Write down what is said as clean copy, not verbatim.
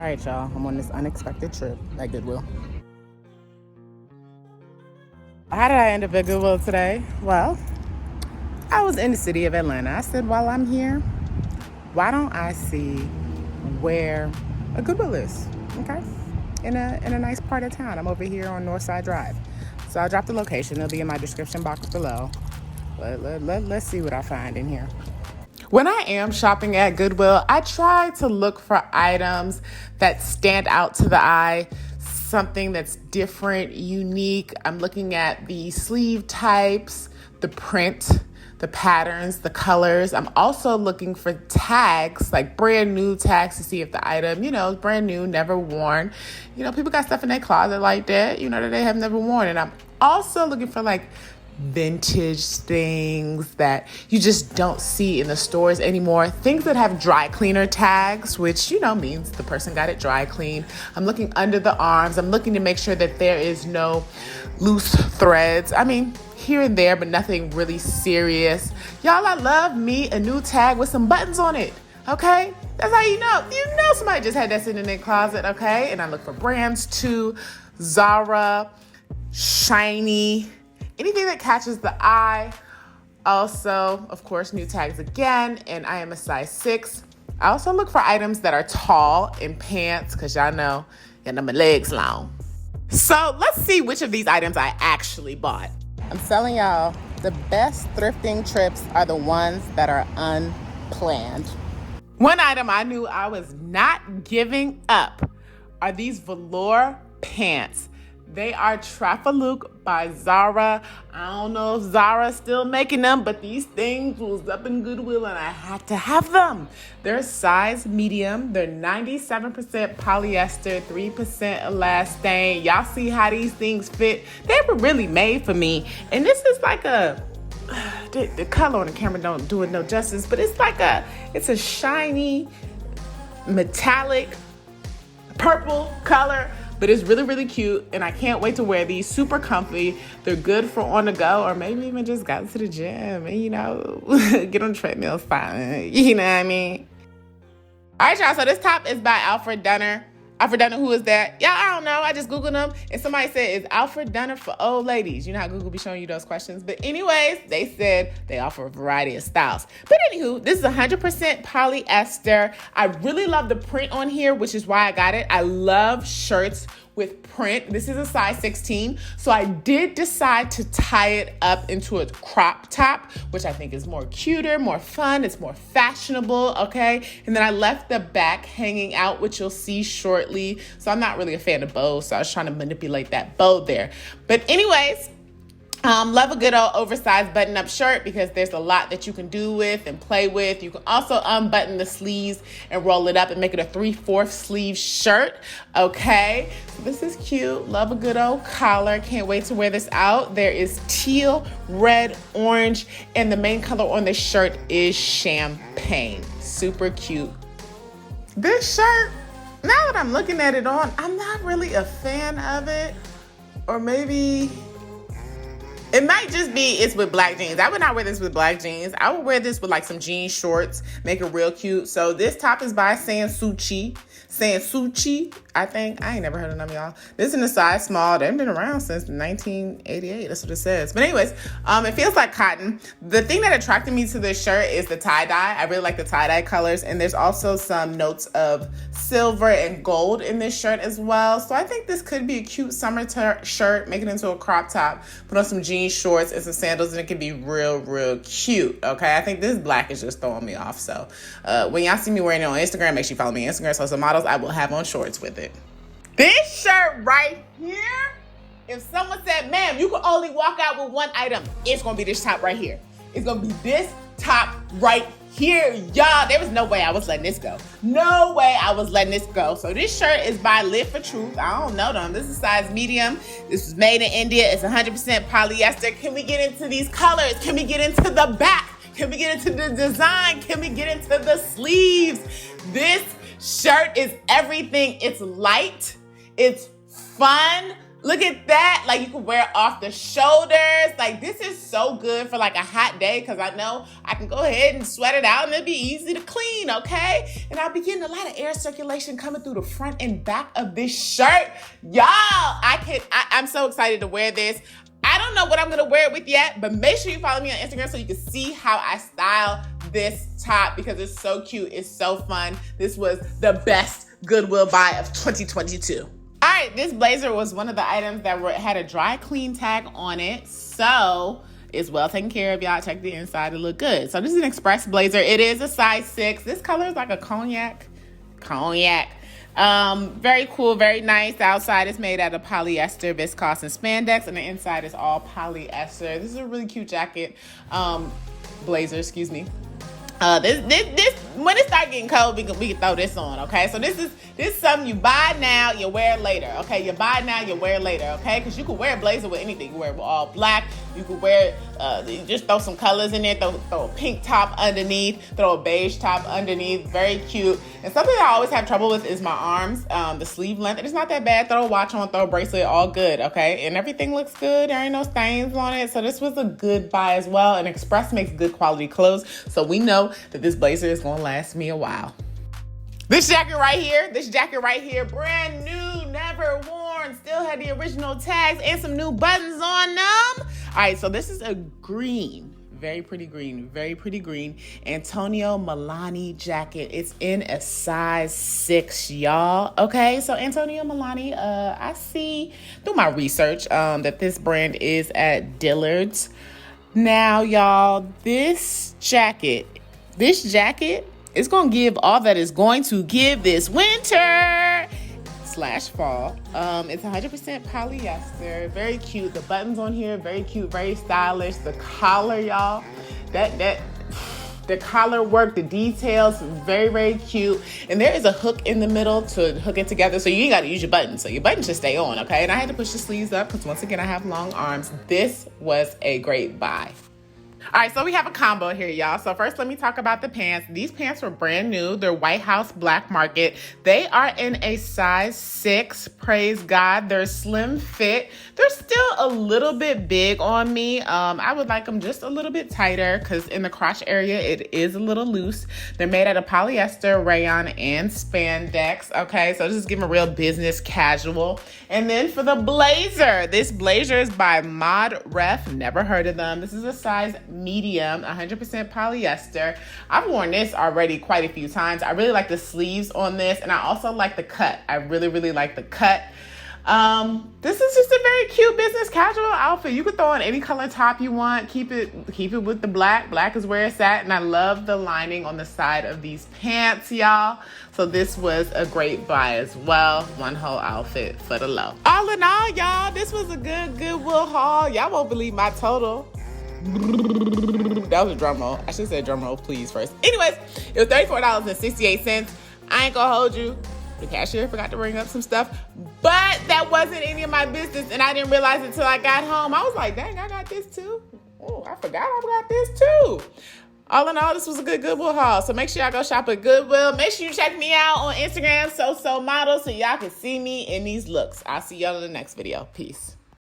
All right, y'all, I'm on this unexpected trip at Goodwill. How did I end up at Goodwill today? Well, I was in the city of Atlanta. I said, while I'm here, why don't I see where a Goodwill is, okay? In a nice part of town. I'm over here on Northside Drive. So I'll drop the location. It'll be in my description box below. Let's see what I find in here. When I am shopping at Goodwill, I try to look for items that stand out to the eye, something that's different, unique. I'm looking at the sleeve types, the print, the patterns, the colors. I'm also looking for tags, like brand new tags, to see if the item, is brand new, never worn. People got stuff in their closet like that, that they have never worn. And I'm also looking for vintage things that you just don't see in the stores anymore. Things that have dry cleaner tags, which, means the person got it dry cleaned. I'm looking under the arms. I'm looking to make sure that there is no loose threads. I mean, here and there, but nothing really serious. Y'all, I love me a new tag with some buttons on it. Okay? That's how you know. Somebody just had that sitting in their closet, okay? And I look for brands too. Zara, Shiny, anything that catches the eye. Also, of course, new tags again, and I am a size 6. I also look for items that are tall in pants, because y'all know, my legs long. So let's see which of these items I actually bought. I'm telling y'all, the best thrifting trips are the ones that are unplanned. One item I knew I was not giving up are these Velour Pants. They are Trafalook by Zara. I don't know if Zara's still making them, but these things was up in Goodwill and I had to have them. They're size medium. They're 97% polyester, 3% elastane. Y'all see how these things fit? They were really made for me. And this is like the color on the camera don't do it no justice, but it's a shiny, metallic, purple color. But it's really, really cute, and I can't wait to wear these. Super comfy. They're good for on the go, or maybe even just go to the gym and, get on the treadmill, fine. You know what I mean? All right, y'all, so this top is by Alfred Dunner. Alfred Dunner, who is that? Y'all, I don't know. I just Googled them, and somebody said, is Alfred Dunner for old ladies? You know how Google be showing you those questions? But anyways, they said they offer a variety of styles. But anywho, this is 100% polyester. I really love the print on here, which is why I got it. I love shirts with print. This is a size 16. So I did decide to tie it up into a crop top, which I think is more cuter, more fun. It's more fashionable, okay? And then I left the back hanging out, which you'll see shortly. So I'm not really a fan of bows, so I was trying to manipulate that bow there. But anyways, love a good old oversized button-up shirt because there's a lot that you can do with and play with. You can also unbutton the sleeves and roll it up and make it a 3/4 sleeve shirt. Okay, so this is cute. Love a good old collar. Can't wait to wear this out. There is teal, red, orange, and the main color on this shirt is champagne. Super cute. This shirt, now that I'm looking at it on, I'm not really a fan of it. Or maybe it might just be it's with black jeans. I would not wear this with black jeans. I would wear this with some jean shorts, make it real cute. So this top is by Sansucci, I think. I ain't never heard of them, y'all. This is in a size small. They've been around since 1988. That's what it says. But anyways, it feels like cotton. The thing that attracted me to this shirt is the tie-dye. I really like the tie-dye colors. And there's also some notes of silver and gold in this shirt as well. So I think this could be a cute summer shirt. Make it into a crop top. Put on some jean shorts and some sandals and it can be real, real cute. Okay, I think this black is just throwing me off. So when y'all see me wearing it on Instagram, make sure you follow me on Instagram. So some models I will have on shorts with it. This shirt right here, if someone said, ma'am, you can only walk out with one item, it's gonna be this top right here. It's gonna be this top right here, y'all. There was no way I was letting this go. No way I was letting this go. So this shirt is by Live for Truth. I don't know them. This is size medium. This was made in India. It's 100% polyester. Can we get into these colors? Can we get into the back? Can we get into the design? Can we get into the sleeves? This shirt is everything. It's light. It's fun. Look at that. Like, you can wear it off the shoulders. Like, this is so good for like a hot day, because I know I can go ahead and sweat it out and it'll be easy to clean, okay? And I'll be getting a lot of air circulation coming through the front and back of this shirt. Y'all, I'm so excited to wear this. I don't know what I'm gonna wear it with yet, but make sure you follow me on Instagram so you can see how I style this top, because it's so cute, it's so fun. This was the best Goodwill buy of 2022. All right, this blazer was one of the items that had a dry clean tag on it, so it's well taken care of, y'all. Check the inside, it look good. So this is an express blazer. It is a size 6. This color is like a cognac. Very cool, very nice. The outside is made out of polyester, viscose, and spandex, and the inside is all polyester. This is a really cute jacket, blazer, excuse me. This when it start getting cold, we can throw this on, okay? So this is something you buy now, you wear later, okay? You buy now, you wear later, okay? Because you can wear a blazer with anything. You can wear it with all black. You can wear you just throw some colors in there. Throw a pink top underneath. Throw a beige top underneath. Very cute. And something that I always have trouble with is my arms, the sleeve length. It's not that bad. Throw a watch on, throw a bracelet, all good, okay? And everything looks good. There ain't no stains on it. So this was a good buy as well. And Express makes good quality clothes, so we know that this blazer is gonna last me a while. This jacket right here, brand new, never worn, still had the original tags and some new buttons on them. All right, so this is a green, very pretty green Antonio Milani jacket. It's in a size 6, y'all. Okay, so Antonio Milani, I see through my research that this brand is at Dillard's. Now, y'all, this jacket is going to give all that it's going to give this winter / fall. It's 100% polyester. Very cute. The buttons on here, very cute, very stylish. The collar, y'all, the collar work, the details, very, very cute. And there is a hook in the middle to hook it together, so you ain't got to use your buttons. So your buttons should stay on, okay? And I had to push the sleeves up because, once again, I have long arms. This was a great buy. All right, so we have a combo here, y'all. So first, let me talk about the pants. These pants were brand new. They're White House Black Market. They are in a size 6. Praise God. They're slim fit. They're still a little bit big on me. I would like them just a little bit tighter, because in the crotch area, it is a little loose. They're made out of polyester, rayon, and spandex. Okay, so this is giving real business casual. And then for the blazer, this blazer is by Mod Ref. Never heard of them. This is a size medium, 100% polyester. I've worn this already quite a few times. I really like the sleeves on this, and I also like the cut. I really, really like the cut. This is just a very cute business casual outfit. You could throw on any color top you want. Keep it with the black. Black is where it's at, and I love the lining on the side of these pants, y'all. So this was a great buy as well. One whole outfit for the low. All in all, y'all, this was a good Goodwill haul. Y'all won't believe my total. That was a drum roll. I should say drum roll, please, first. Anyways, it was $34.68. I ain't gonna hold you. The cashier forgot to bring up some stuff, but that wasn't any of my business, and I didn't realize it until I got home. I was like, dang, I got this too. Oh, I forgot I got this too. All in all, this was a good Goodwill haul. So make sure y'all go shop at Goodwill. Make sure you check me out on Instagram, Soso Model, so y'all can see me in these looks. I'll see y'all in the next video. Peace.